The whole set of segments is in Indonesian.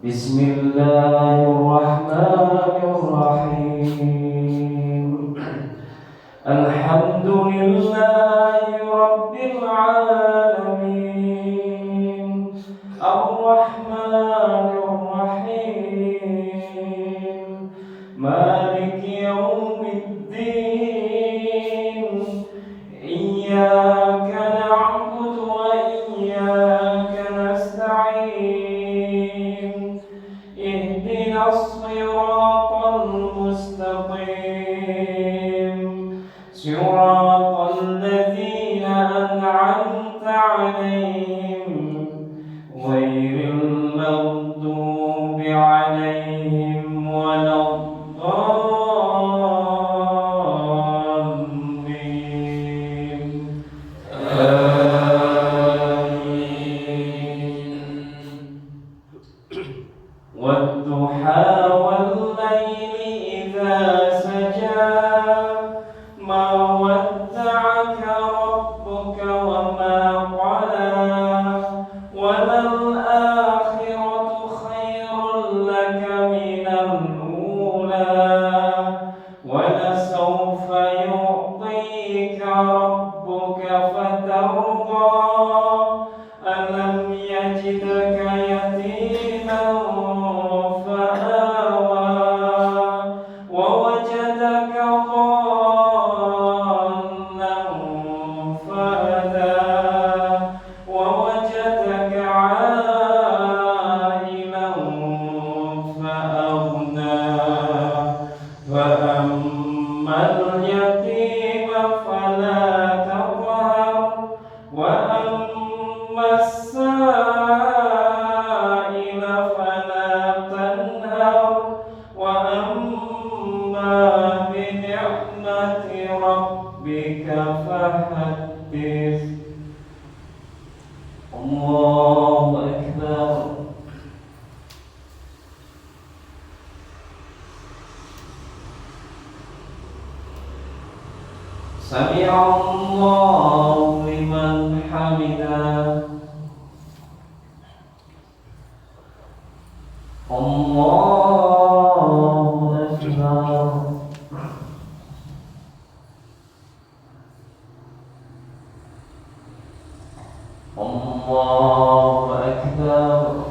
Bismillahirrahmanirrahim. Alhamdulillahi rabbil alamin. Ar-Rahmanir Rahim. Maliki yaumiddin. Iyyaka na'budu wa iyyaka nasta'in. Ihdinas siratal mustaqim. Siratal ladzina an'amta 'alaihim ghairil maghdubi 'alaihim waladdallin. Wadduha wal-laili idza saja, ma wadda'aka rabbuka wa ma qala, walal-akhiratu khairun laka minal ula, walasawfa yu'tika rabbuka fatarda. Alam yajidka yatiman fa'awa, wa wajadaka dhallan fahada, wa wajadaka 'ailan fa'aghna, fa ammal yatima fala taqhar, wa ammas sa'ila fala tanhar, wa amma bi ni'mati rabbika fahaddits. Allahu akbar. Sami'allahu liman hamidah. Allahu akbar. Allahu akbar.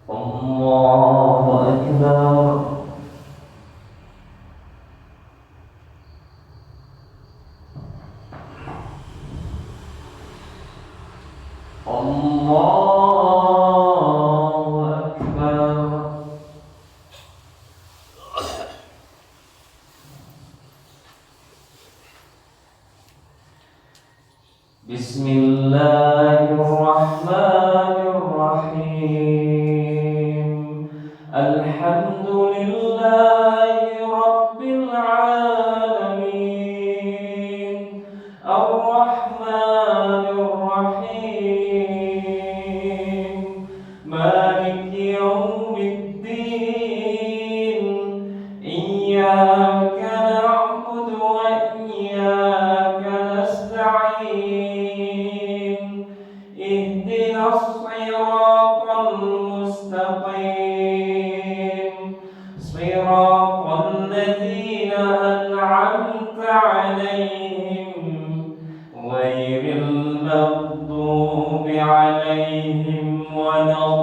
Allahu akbar. Allahu akbar. Bismillahirrahmanirrahim. Alhamdulillahi rabbil alamin. Ar-Rahmanir Rahim. Maliki yaumiddin. Iyyaka na'budu wa iyyaka nasta'in. Ihdinas siratal mustaqim. Siratal ladzina an'amta 'alaihim ghairil maghdubi 'alaihim waladdallin.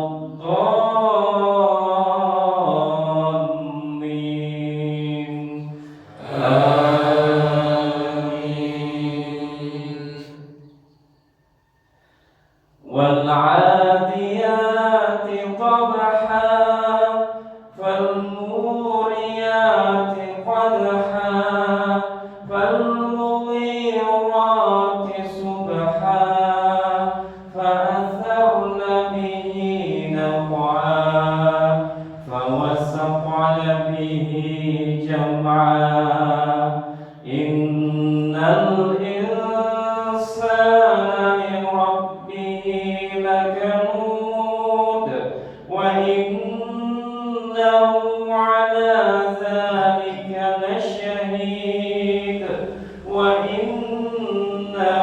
Amin. Wal-'adiyati dhabha, fal-muriyati qadha, fal-mughirati subha, fa'atharna bihi naq'a, fawasatna bihi jam'a. Innal insana li rabbih lakanut.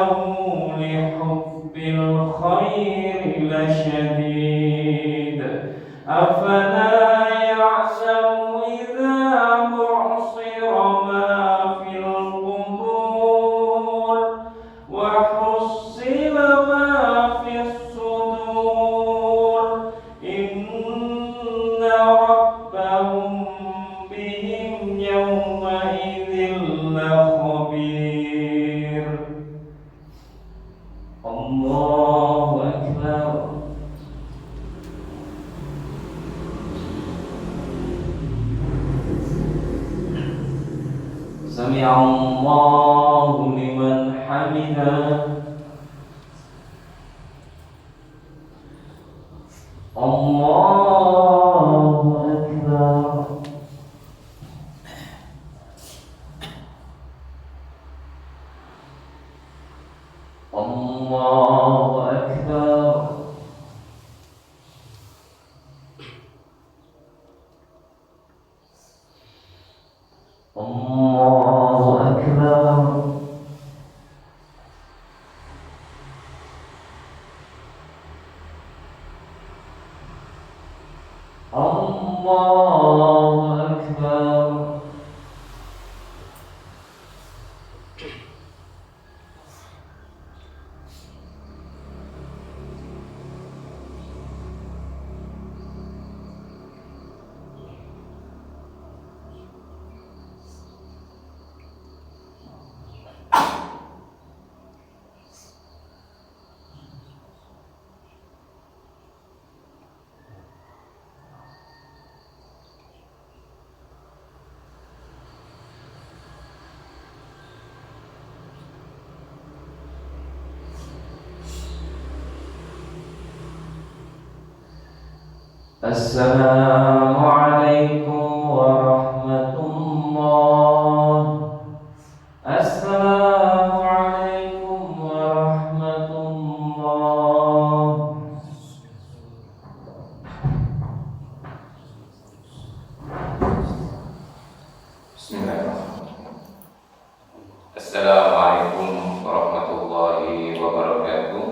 إنه لحب الخير لشديد أفلا يعلم إذا بعصر ما في القبور وحصل ما في الصدور إن ربهم بهم يومئذ لخبير. الله أكبر. سمع الله لمن حمده. الله أكبر. الله أكبر. الله أكبر. الله أكبر. السلام عليكم ورحمة الله. السلام عليكم ورحمة الله. Bismillahirrahmanirrahim. Assalamualaikum warahmatullahi wabarakatuh.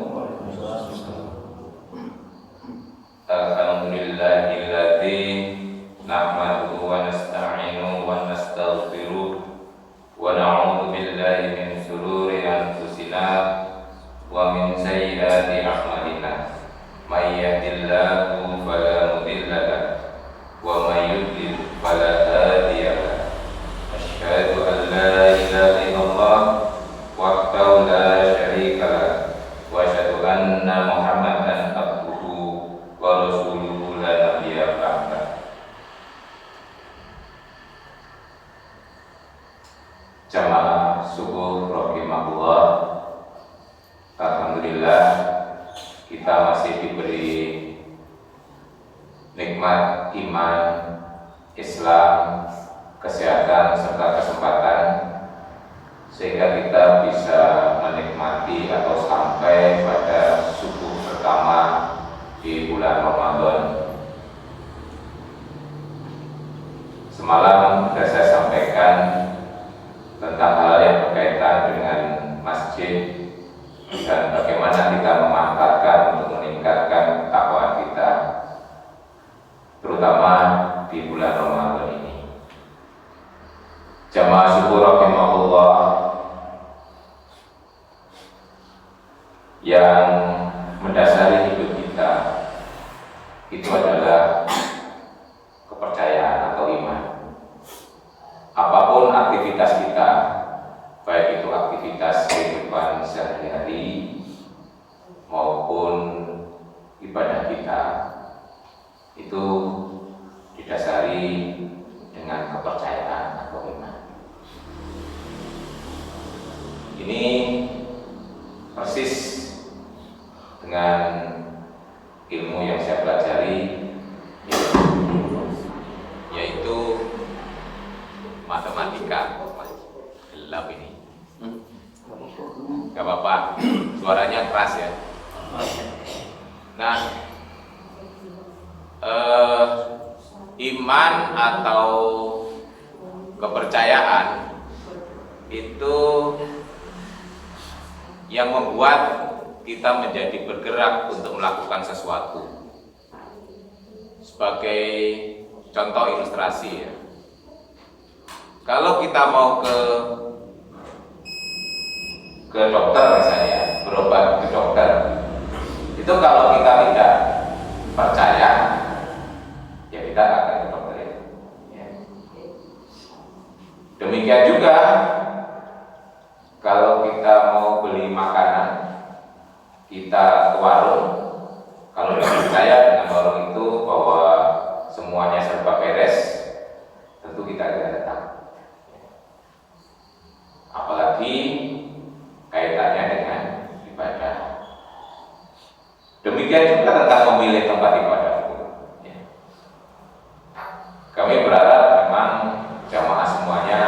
Alhamdulillahilladzi nahmaduhu wa nasta'inu wa nastaghfiruh wa na'udzu billahi min shururi anfusina wa min sayyiati a'malina. May yahdihillahu fala mudilla lahu wa may yudlil fala hadiya lahu. Asyhadu an la ilaha illallah wahdahu la syarika lahu wa asyhadu anna Muhammadan abduhu wa rasuluhu la nabiyya ba'da. Jamaah subuh rahimahullah, alhamdulillah kita masih diberi nikmat iman, Islam, kesehatan serta kesempatan sehingga kita bisa menikmati atau sampai pada subuh pertama di bulan Ramadan. Semalam sudah saya sampaikan tentang hal yang berkaitan dengan masjid dan bagaimana kita memanfaatkan untuk meningkatkan takwa kita, terutama di bulan Ramadan ini. Jamaah syukur rahimahullah, yang mendasari hidup kita itu adalah kepercayaan atau iman. Apapun aktivitas kita, baik itu aktivitas kehidupan sehari-hari maupun ibadah kita, itu didasari dengan kepercayaan atau iman. Ini persis dengan ilmu yang saya pelajari, yaitu matematika. Gelap ini. Gak apa-apa, suaranya keras ya. Nah, iman atau kepercayaan itu yang membuat kita menjadi bergerak untuk melakukan sesuatu. Sebagai contoh ilustrasi ya, kalau kita mau ke dokter misalnya, berobat ke dokter, itu kalau kita tidak percaya, ya kita akan ke dokter itu. Ya. Demikian juga kalau kita mau beli makanan, kita ke warung, kalau tidak percaya dengan warung itu bahwa semuanya serba beres, tentu kita tidak datang. Apalagi kaitannya dengan ibadah. Demikian juga tentang memilih tempat ibadah itu. Ya. Kami berharap memang jamaah semuanya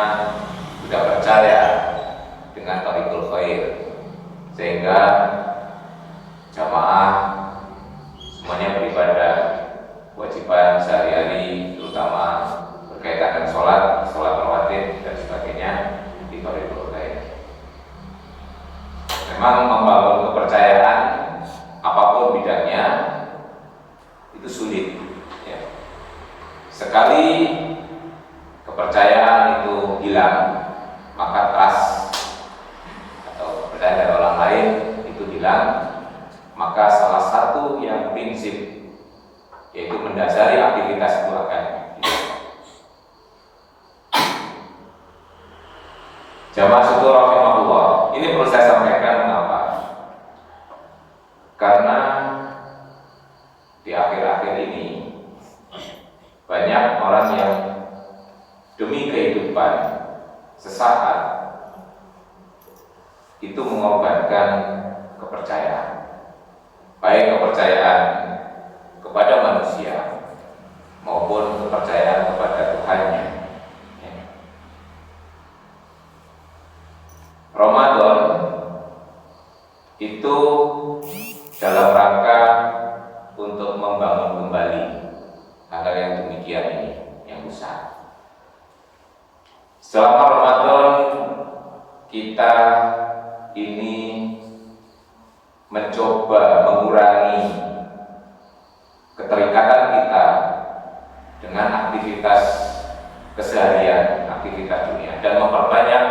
sudah percaya dengan thariqul khair, sehingga jamaah semuanya beribadah kewajiban sehari-hari, terutama berkaitan dengan sholat rawatib dan sebagainya di thariqul khair. Memang membangun kepercayaan apapun bidangnya itu sulit. Ya. Sekali kepercayaan itu hilang, maka trust atau kepercayaan dari orang lain itu hilang, maka salah satu yang prinsip yaitu mendasari aktivitas itu akan hilang. Jamaah syukur rahimahullah, ini perlu saya sampaikan mengapa? Karena di akhir-akhir ini banyak orang yang demi kehidupan sesaat itu mengorbankan kepercayaan, baik kepercayaan kepada manusia maupun kepercayaan kepada Tuhannya. Ramadan itu dalam rangka untuk membangun kembali hal yang demikian ini yang besar. Selama Ramadan kita ini mencoba mengurangi keterikatan kita dengan aktivitas keseharian, aktivitas dunia, dan memperbanyak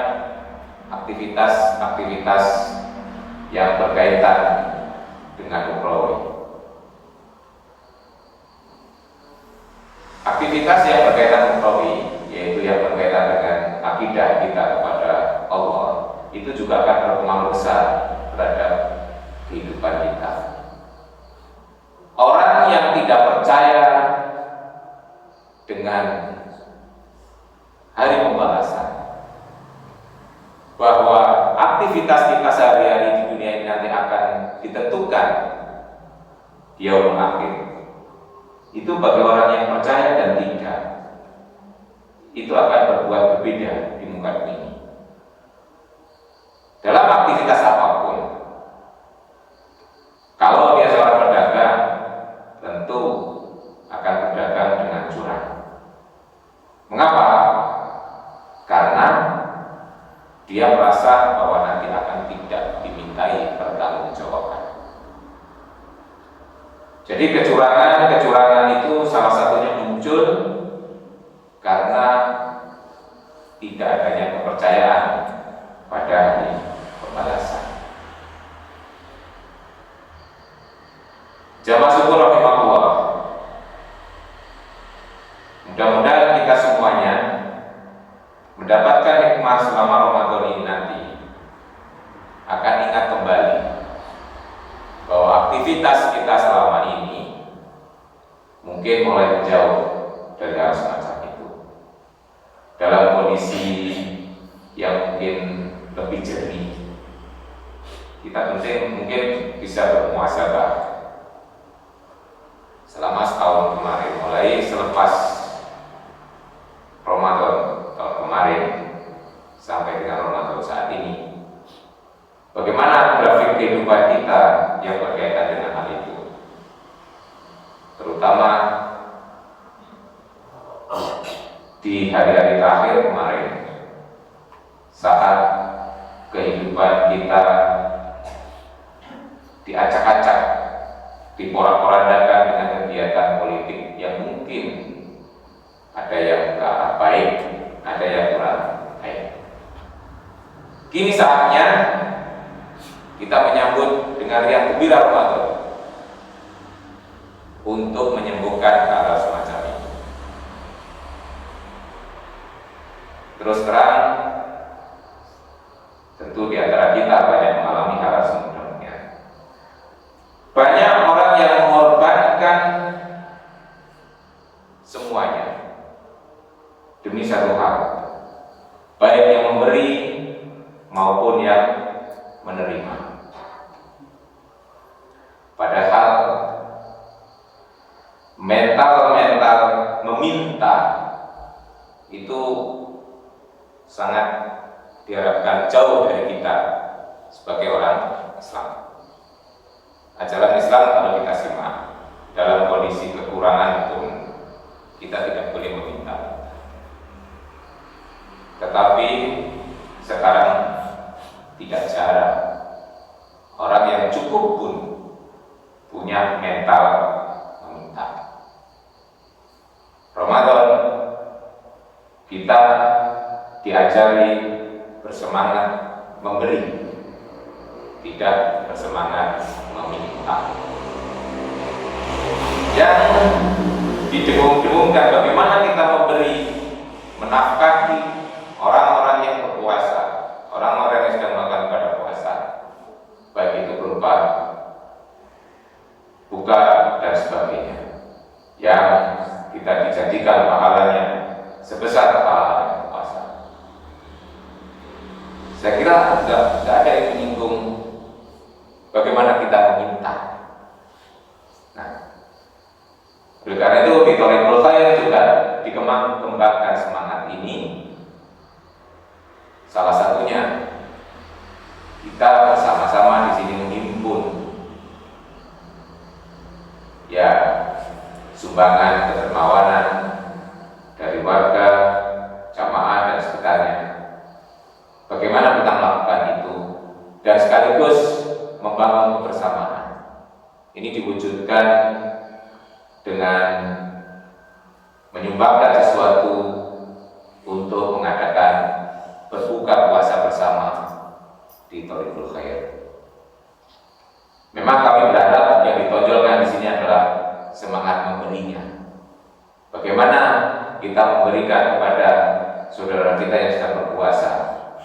aktivitas yang berkaitan dengan ukhrawi. Aktivitas yang berkaitan ukhrawi, yaitu yang berkaitan dengan akidah kita kepada Allah, itu juga akan berpengaruh besar terhadap kehidupan kita. Orang yang tidak percaya dengan hari pembalasan, bahwa aktivitas kita sehari-hari di dunia ini nanti akan ditentukan di yaumul akhir, itu bagi orang yang percaya dan tidak, itu akan berbuat berbeda di muka bumi ini. Dalam aktivitas apapun, kalau dia seorang pedagang, tentu akan berdagang dengan curang. Mengapa? Karena dia merasa bahwa nanti akan tidak dimintai pertanggungjawaban. Jadi kecurangan itu salah satunya muncul karena tidak adanya kepercayaan pada hari pembalasan. Jamaah syukur rahimahullah, mudah-mudahan kita semuanya mendapatkan hikmah selama Ramadan ini nanti, akan ingat kembali bahwa aktivitas kita selama ini mungkin mulai menjauh dari hal semacam itu, dalam kondisi yang mungkin lebih jernih. Kita mungkin bisa bermuhasabah selama setahun kemarin, mulai selepas Ramadan tahun kemarin sampai dengan Ramadan saat ini, bagaimana grafik kehidupan kita yang berkaitan dengan hal itu, terutama di hari-hari terakhir kemarin, saat kehidupan kita diacak-acak, diporak-porandakan dengan kegiatan politik yang mungkin ada yang ke arah baik, ada yang kurang baik. Kini saatnya kita menyambut dengan riang gembira Ramadan untuk menyembuhkan hal semacam ini. Terus terang, tentu di antara kita banyak mengalami hal semacamnya. Banyak orang yang mengorbankan semuanya demi satu hal, baik yang memberi maupun yang menerima. Padahal mental meminta itu sangat diharapkan jauh dari kita sebagai orang Islam. Ajaran Islam kalau kita simak, dalam kondisi kekurangan pun kita tidak boleh meminta. Tetapi sekarang tidak jarang orang yang cukup pun punya mental meminta. Ramadan kita diajari bersemangat memberi, tidak bersemangat meminta. Yang didengung-dengungkan bagaimana kita memberi, menafkahi orang-orang yang berpuasa, orang-orang yang sedang melakukan ibadah puasa, baik itu berupa buka dan sebagainya, yang kita dijanjikan pahalanya sebesar pahala puasa. Saya kira tidak ada yang menyinggung bagaimana kita meminta. Nah, oleh karena itu di Thoriqul Khair juga dikembangkan semangat ini. Salah satunya kita bersama-sama di sini menghimpun ya sumbangan kedermawanan dari warga, jamaah dan sekitarnya. Bagaimana kita melakukan itu dan sekaligus membangun kebersamaan. Ini diwujudkan dengan menyumbangkan sesuatu untuk mengadakan berbuka puasa bersama di Thoriqul Khair. Memang kami berharap yang ditonjolkan di sini adalah semangat memberinya. Bagaimana kita memberikan kepada saudara kita yang sedang berpuasa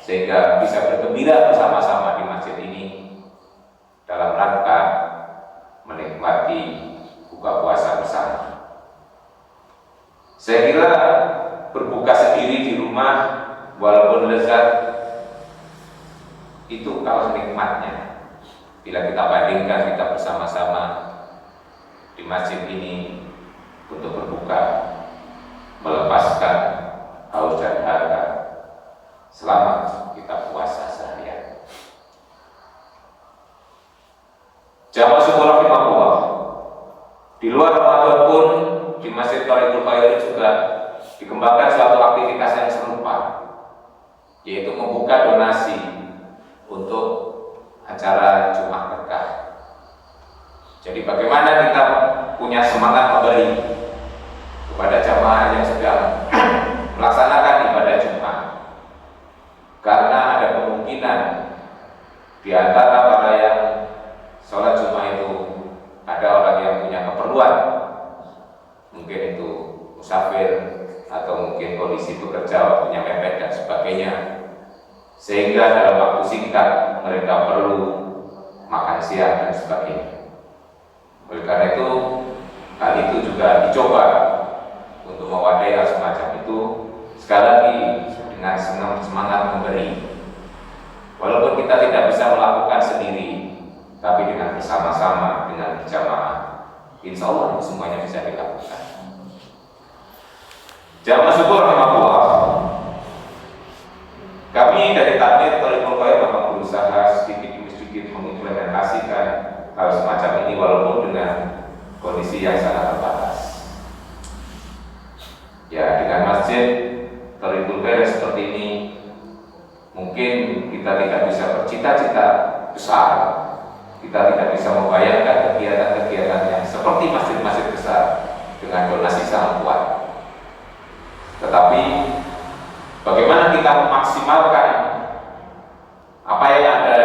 sehingga bisa bergembira bersama-sama di masjid ini dalam rangka menikmati buka puasa bersama. Saya kira berbuka sendiri di rumah walaupun lezat itu kalau nikmatnya, bila kita bandingkan kita bersama-sama di masjid ini untuk berbuka, melepaskan haus dan dahaga selama kita puasa seharian. Jamaah syukur rahimahullah, di luar Ramadan pun di Masjid Thoriqul Khair juga dikembangkan suatu aktivitas yang serupa, yaitu membuka donasi untuk acara Jumat Berkah. Jadi bagaimana kita punya semangat memberi kepada jamaah yang sedang melaksanakan ibadah Jumat, karena ada kemungkinan di antara para yang sholat Jumat itu ada orang yang punya keperluan, mungkin itu musafir atau mungkin kondisi bekerja waktunya mepet dan sebagainya, sehingga dalam waktu singkat mereka perlu makan siang dan sebagainya. Oleh karena itu, hal itu juga dicoba untuk mewadai hal semacam itu, sekali lagi dengan semangat memberi. Walaupun kita tidak bisa melakukan sendiri, tapi dengan bersama-sama, dengan berjamaah, insya Allah itu semuanya bisa dilakukan. Jamaah syukur rahimahullah, kami dari Takmir Thoriqul Khair memang berusaha sedikit demi sedikit mengimplementasikan hal semacam ini walaupun dengan kondisi yang sangat terbatas. Ya, dengan masjid Thoriqul Khair seperti ini, mungkin kita tidak bisa bercita-cita besar, Kita tidak bisa membayangkan kegiatan-kegiatan yang seperti masjid-masjid besar dengan donasi sangat kuat. Tetapi bagaimana kita memaksimalkan apa yang ada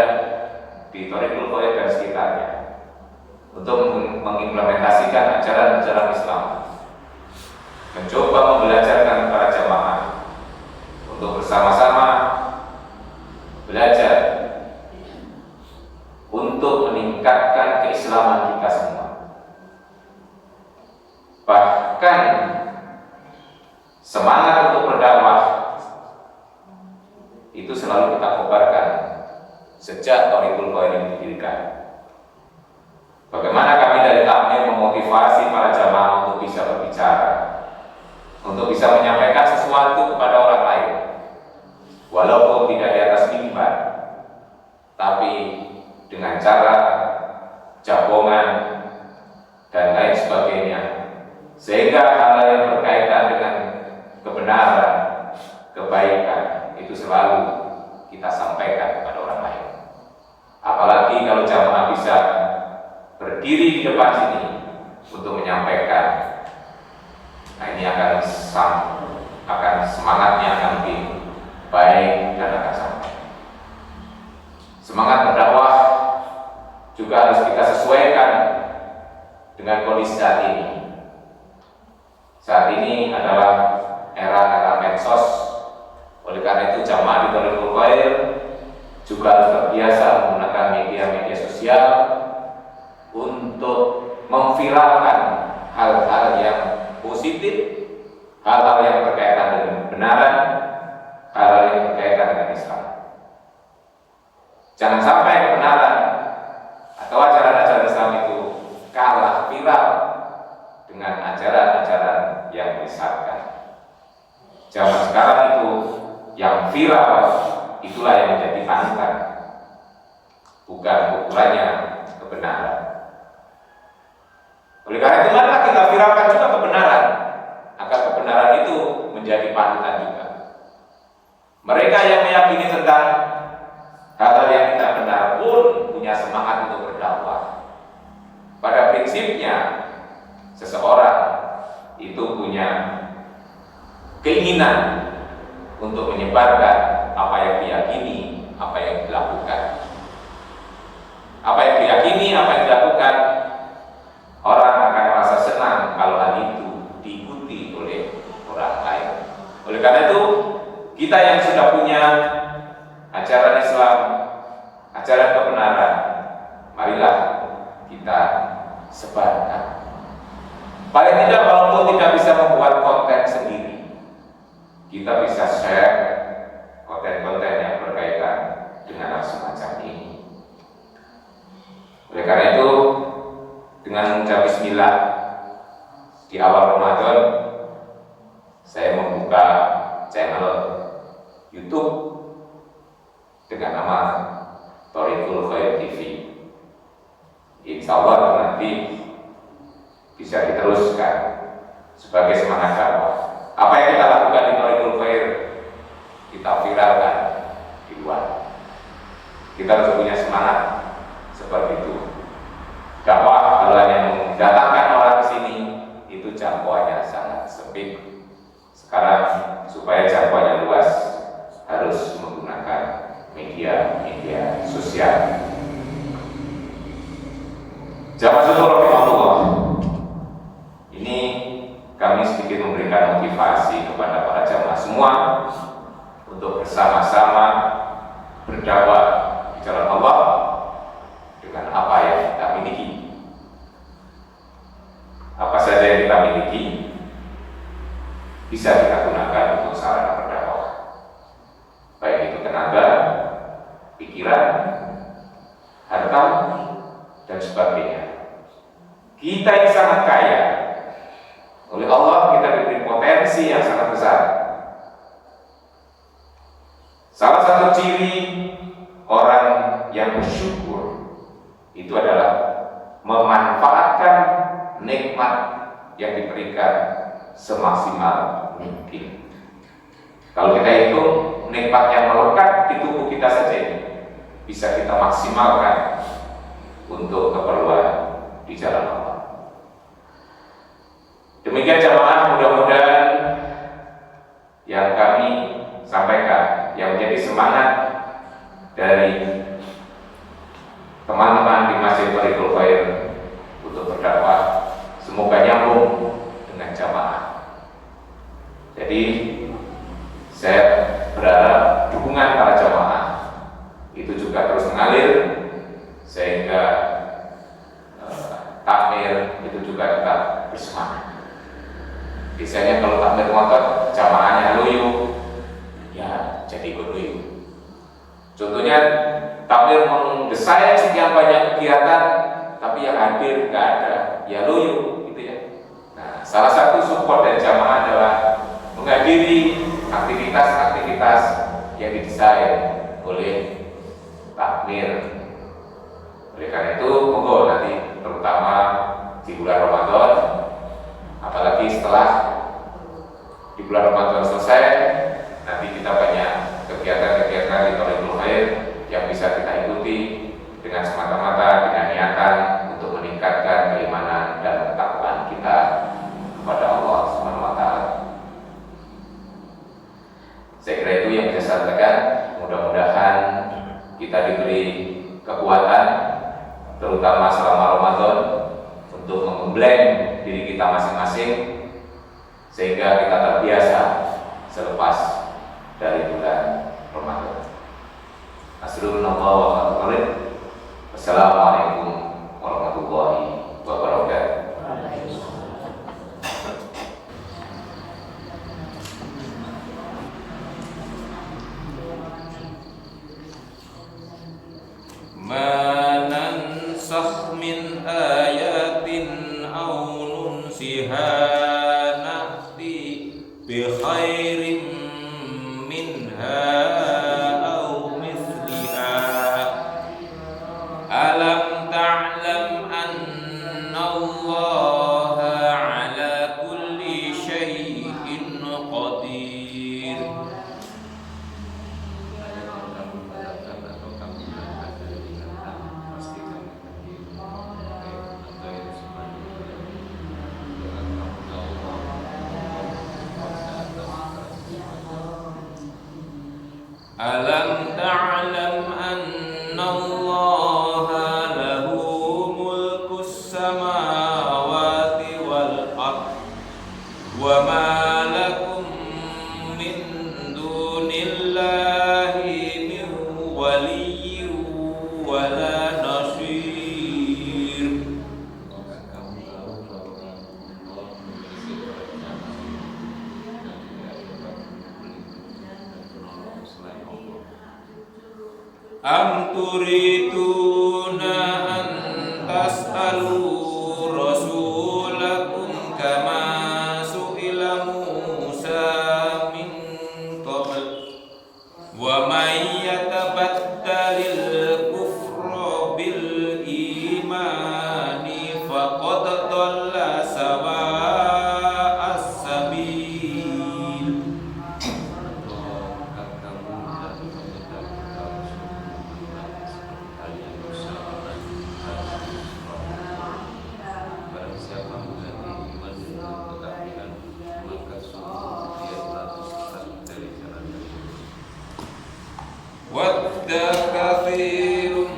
di Thoriqul Khair dan sekitarnya untuk mengimplementasikan ajaran-ajaran Islam, mencoba membelajarkan para jamaah untuk bersama-sama belajar untuk meningkatkan keislaman kita semua. Bahkan semangat untuk berdakwah itu selalu kita kobarkan sejak Thoriqul Khair ini didirikan. Bagaimana kami dari Takmir memotivasi para jamaah untuk bisa berbicara, untuk bisa menyampaikan sesuatu kepada orang lain, walaupun tidak di atas mimbar, tapi dengan cara jabongan dan lain sebagainya, sehingga hal yang berkaitan dengan kebenaran, kebaikan itu selalu kita sampaikan kepada orang lain. Apalagi kalau jamaah bisa berdiri di depan sini untuk menyampaikan, nah ini akan semangatnya akan lebih baik dan akan sampai. Semangat berdakwah juga harus kita sesuaikan dengan kondisi saat ini. Saat ini adalah era medsos. Oleh karena itu jamaah di Thoriqul Khair juga harus terbiasa menggunakan media-media sosial untuk memviralkan hal-hal yang positif, hal-hal yang berkaitan dengan kebenaran, hal-hal yang berkaitan dengan Islam. Jangan sampai kebenaran atau ajaran-ajaran Islam itu kalah viral dengan ajaran-ajaran yang menyesatkan. Zaman sekarang itu yang viral itulah yang menjadi panutan, bukan ukurannya kebenaran. Oleh karena itu marilah kita viralkan juga kebenaran, agar kebenaran itu menjadi panutan juga. Mereka yang meyakini tentang hal-hal yang tidak benar pun punya semangat untuk berdakwah. Pada prinsipnya seseorang itu punya keinginan untuk menyebarkan apa yang diyakini, apa yang dilakukan. Apa yang diyakini, apa yang dilakukan, orang akan merasa senang kalau hal itu diikuti oleh orang lain. Oleh karena itu, kita yang sudah punya ajaran Islam, ajaran kebenaran, marilah kita sebarkan. Paling tidak walaupun tidak bisa membuat konten sendiri, kita bisa share konten-konten yang berkaitan dengan hal semacam ini. Oleh karena itu, dengan mengucap bismillah di awal Ramadan, saya membuka channel YouTube dengan nama Thoriqul Khair TV. Insya Allah nanti bisa diteruskan sebagai semangat dakwah. Apa yang kita lakukan di Thoriqul Khair, kita viralkan di luar. Kita harus punya semangat seperti itu. Dakwah kalau yang mendatangkan orang ke sini itu jangkauannya sangat sempit. Sekarang supaya jangkauannya luas harus menggunakan media sosial. Jamaah rahimahullah, ini kami sedikit memberikan motivasi kepada para jamaah semua untuk bersama-sama berdakwah di jalan Allah dengan apa yang kita miliki. Apa saja yang kita miliki bisa kita gunakan untuk sarana berdakwah, baik itu tenaga, pikiran, harta, dan sebagainya. Kita yang sangat kaya, oleh Allah kita diberi potensi yang sangat besar. Salah satu ciri orang yang bersyukur itu adalah memanfaatkan nikmat yang diberikan semaksimal mungkin. Kalau kita hitung nikmat yang melekat di tubuh kita saja ini bisa kita maksimalkan Tariqul Khair untuk berdakwah semoga nyambung dengan jamaah. Jadi saya berharap dukungan para jamaah itu juga terus mengalir sehingga takmir itu juga tetap bersemangat. Biasanya kalau takmir ngotot, jamaahnya loyo, ya jadi ikut loyo. Contohnya takmir mendesain sekian banyak kegiatan, tapi yang hadir nggak ada, ya loyo, gitu ya. Nah, salah satu support dari jamaah adalah menghadiri aktivitas-aktivitas yang didesain oleh takmir. Oleh karena itu, monggo nanti terutama di bulan Ramadan, apalagi setelah di bulan Ramadan selesai, nanti kita banyak kegiatan-kegiatan di Tariqul Khair yang bisa kita ikuti dengan semata-mata dengan niatan untuk meningkatkan keimanan dan ketakwaan kita kepada Allah Subhanahu wa taala. Saya kira itu yang bisa saya sampaikan. Mudah-mudahan kita diberi kekuatan terutama selama Ramadan untuk menggembleng diri kita masing-masing sehingga kita terbiasa selepas dari bulan Ramadan. Assalamualaikum warahmatullahi wabarakatuh. Ma nansakh min ayatin aw nunsiha na'ti bi khairin minha aw mithliha. Alam ta'lam anna Allaha ala kulli syai'in qadir. Alam ta'lam anna Allaha lahu mulkus samawati wal ard wa ma lakum min dunillahi min waliyyin wa la nasir. Am turiduna an tas'alu rasulakum kama su'ila Musa min qabl wa man yatabaddalil kufra bil imani faqad dhalla sawa'as sabil. Wadda katsirun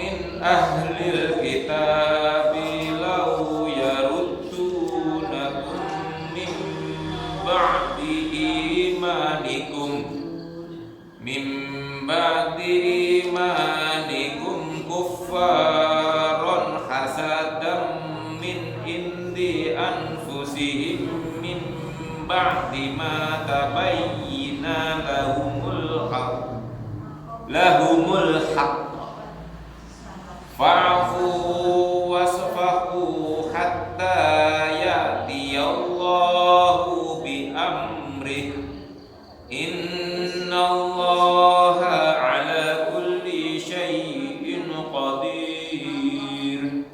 min ahlil kitabi law yaruddunakum min ba'di imanikum kuffaran hasadan min indi anfusihim min ba'di ma tabayyana lahumul haqq fa'fu wasfahu hatta ya'tiyallahu bi amrih innallaha ala kulli syai'in qadir.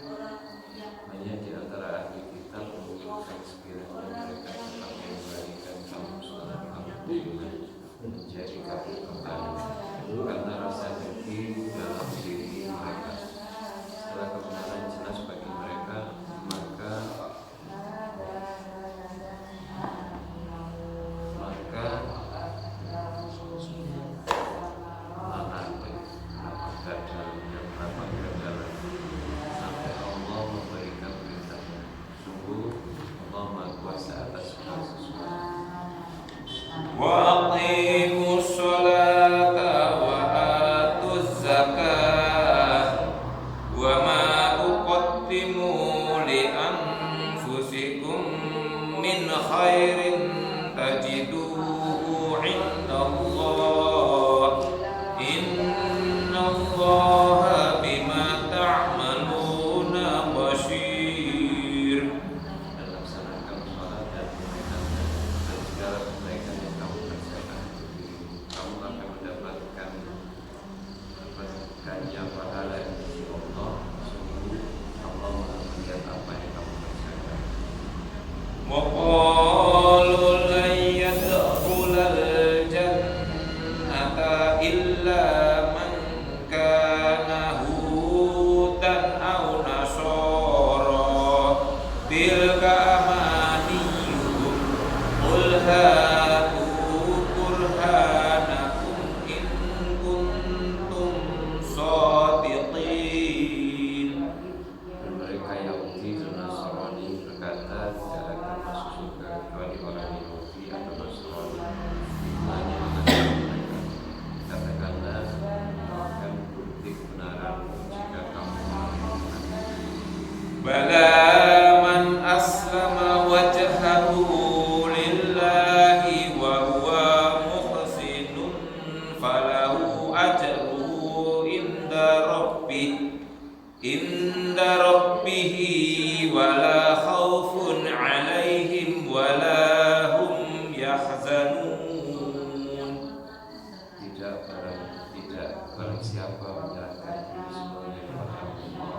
Banyak di antara ahli kitab menginginkan sekiranya mereka tetap mengembalikan kamu sholat kamu menjadi kafir kembali karena rasa dengki dalam diri mereka. Setelah kebenaran خير تجدوه عند الله إن الله بما تعملون بصير. Dan laksanakan sholat dan menunaikan segala kebaikan yang kamu kerjakan. Kamu akan mendapatkan pahala di sisi Allah. Sungguh Allah Maha melihat apa yang kamu kerjakan. وقالوا لن يدخل الجنة إلا من كان هودا أو نصارى تلك أمانيهم قل هاتوا برهانكم إن كنتم صادقين. Dan mereka Yahudi dan Nasrani berkata tidak akan masuk surga kecuali orang Yahudi atau Nasrani. Hanya mengatakan mereka, katakanlah akan bukti kebenaran jika kamu melakukan. بلى من أسلم وجهه لله وهو محسن فله أجره عند ربه ولا خوف عليهم ولا هم يحزنون. Tidak barang siapa menyerahkan diri semuanya kepada Allah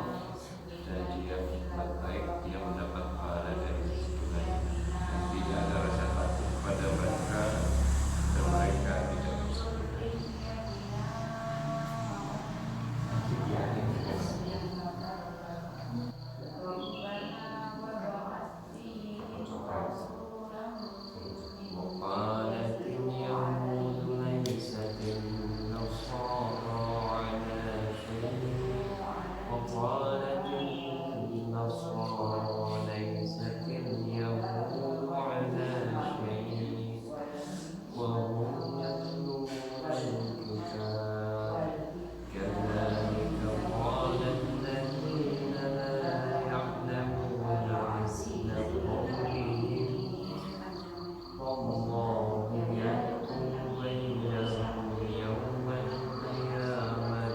dan dia berbuat baik, dia mendapat pahala dari sisi Tuhan. Dan tidak ada rasa takut pada mereka dan mereka tidak bersedih. وقالت اليهود ليست النصارى على شيء وقالت النصارى ليست اليهود على شيء وهم يتلون الكتاب كذلك قال الذين لا يعلمون مثل قولهم والله يحكم بينهم يوم القيامة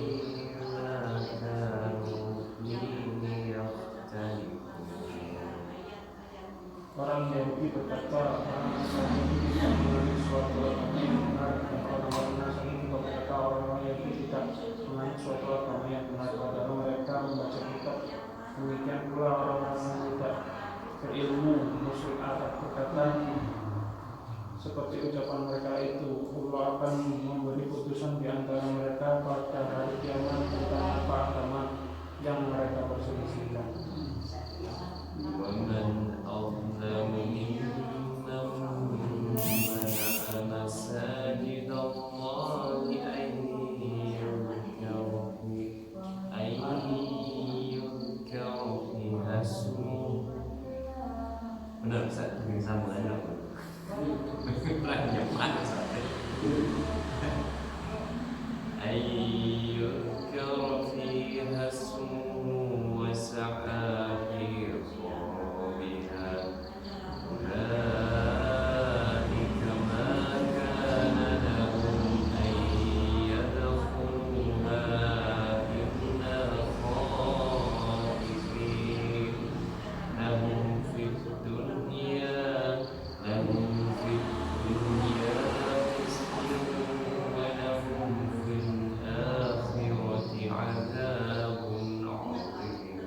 فيما كانوا فيه يختلفون. Orang Yahudi berkata, orang Nasrani tidak mengenai suatu agama yang benar, dan orang Nasrani juga berkata orang Yahudi tidak mengenai suatu agama yang benar, padahal mereka membaca kitab. Demikian pula orang-orang yang tidak berilmu musyrik Arab berkata seperti ucapan mereka itu, Allah akan memberi putusan di antara mereka pada hari kiamat tentang apa agama yang mereka perselisihkan. ومن أظلم ممن منع مساجد الله أن يذكر فيها اسمه. Benar, Ustaz, bikin sambungannya apa? Yang mana, Ustaz? أن يذكر فيها اسمه وسعى في خرابها أولئك ما كان لهم أن يدخلوها إلا خائفين لهم في الدنيا خزي ولهم في الآخرة عذاب عظيم.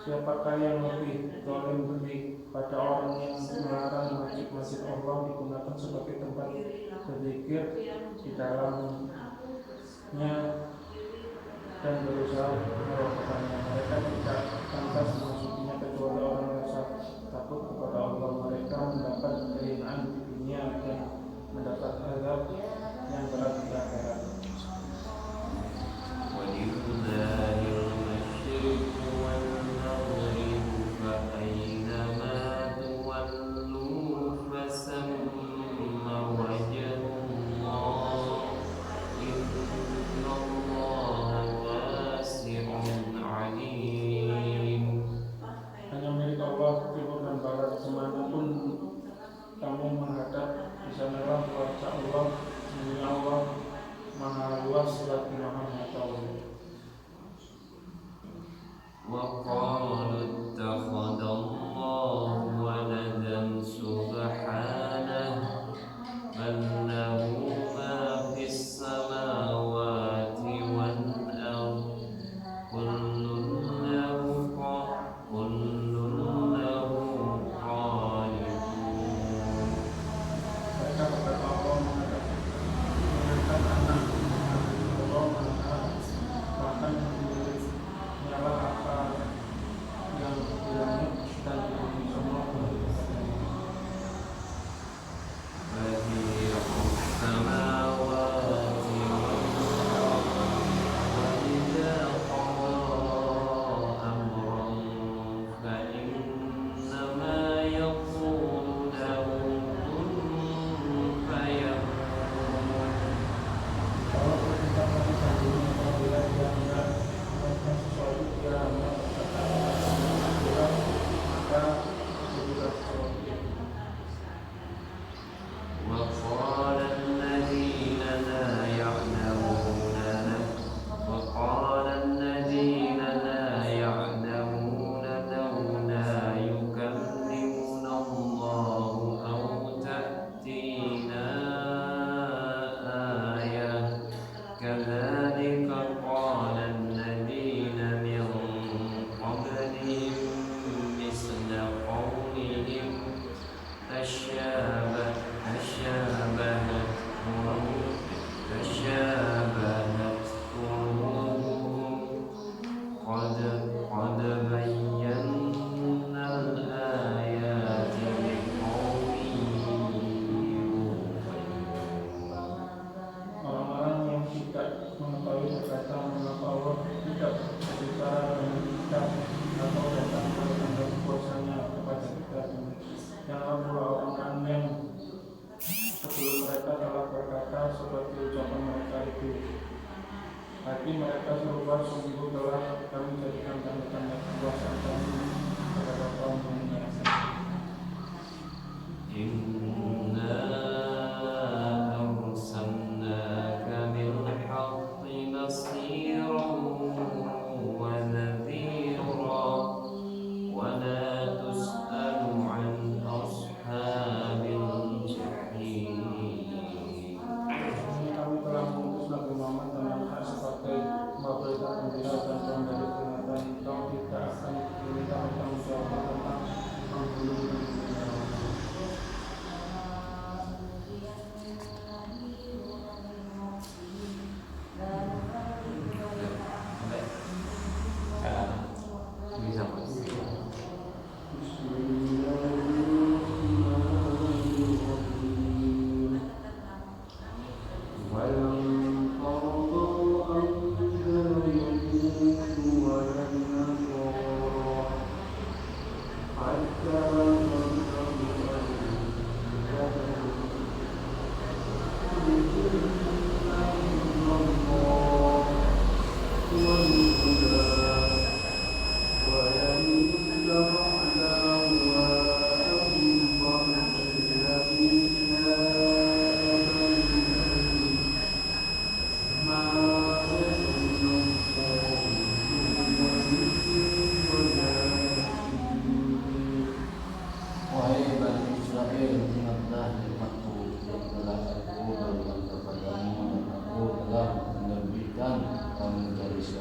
Siapakah yang lebih zalim pada orang yang melarang masjid-masjid Allah digunakan sebagai tempat berzikir di dalamnya dan berusaha melakukannya? Mereka tidak pantas memasukinya kecuali orang yang rasa takut kepada Allah. Mereka mendapat kehinaan di dunia dan mendapat azab yang berat di akhirat. ولله المشرق والمغرب فأينما تولوا فثم وجه الله إن الله واسع عليم. Hanya milik Allah timur dan barat,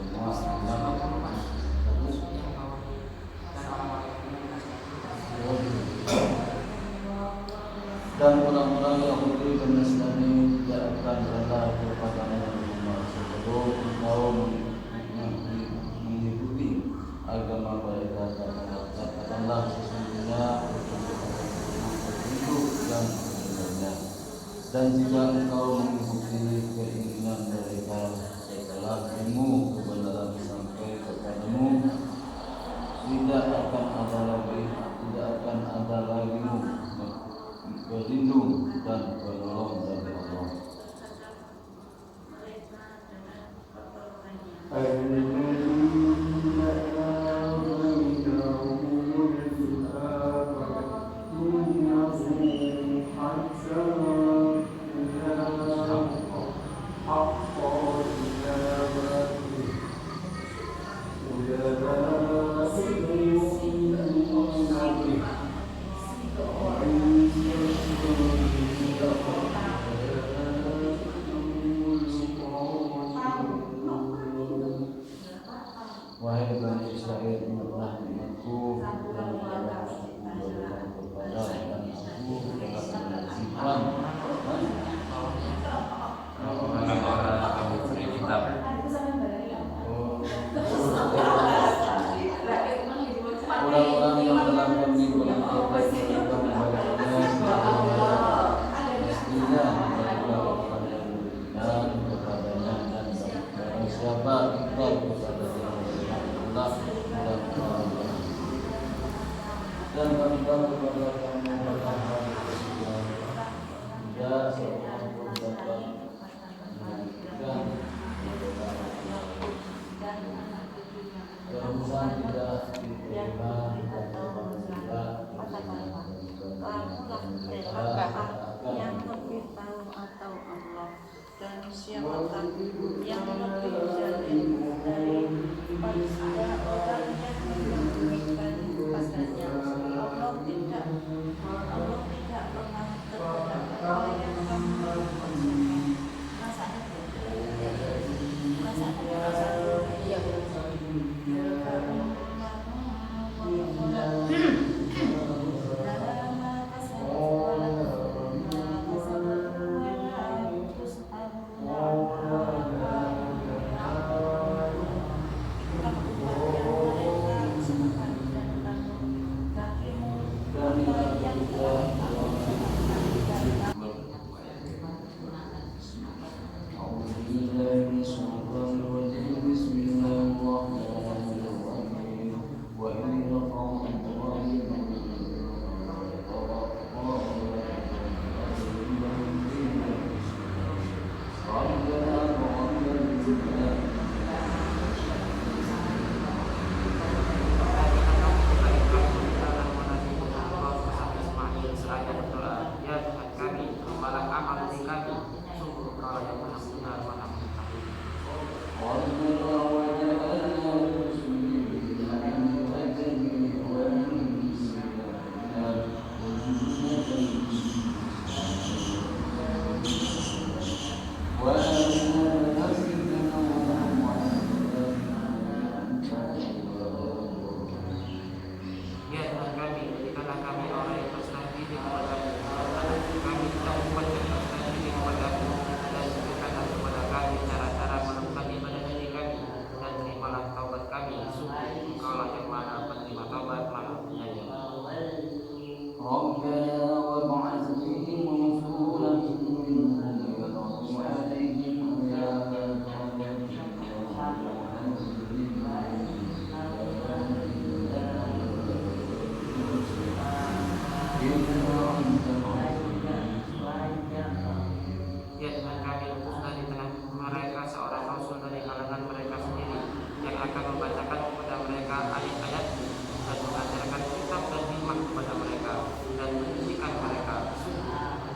semua dan orang-orang Yahudi dan Nasrani tidak akan rela kepadanya sebelum engkau mengikuti agama mereka. Katakanlah sesungguhnya itu yang sebenarnya. Dan jika engkau mengikuti keinginan mereka setelah ilmu kebenaran sampai kepadamu, tidak akan ada lagimu berlindung dan penolong dari Allah. Wahai Bani Israel, ingatlah nikmatku dan telah aku berikan kepada dan aku telah menyaksikan Orang-orang kamu beri kitab. orang-orang yang telah kami berikan kepada mestinya mereka akan beriman kepadanya dan barang siapa ingkar kepadanya Allah dan berikan kepada kamu bertahan tidak seorang pun dapat menunjukkan keharusan tidak diterima yang lebih tahu atau Allah, dan siapakah yang lebih jauh daripada orang yang menyembunyikan padanya. Allah tidak pernah terhadap apa yang kamu kerjakan.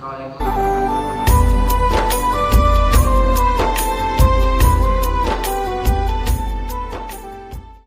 Oleh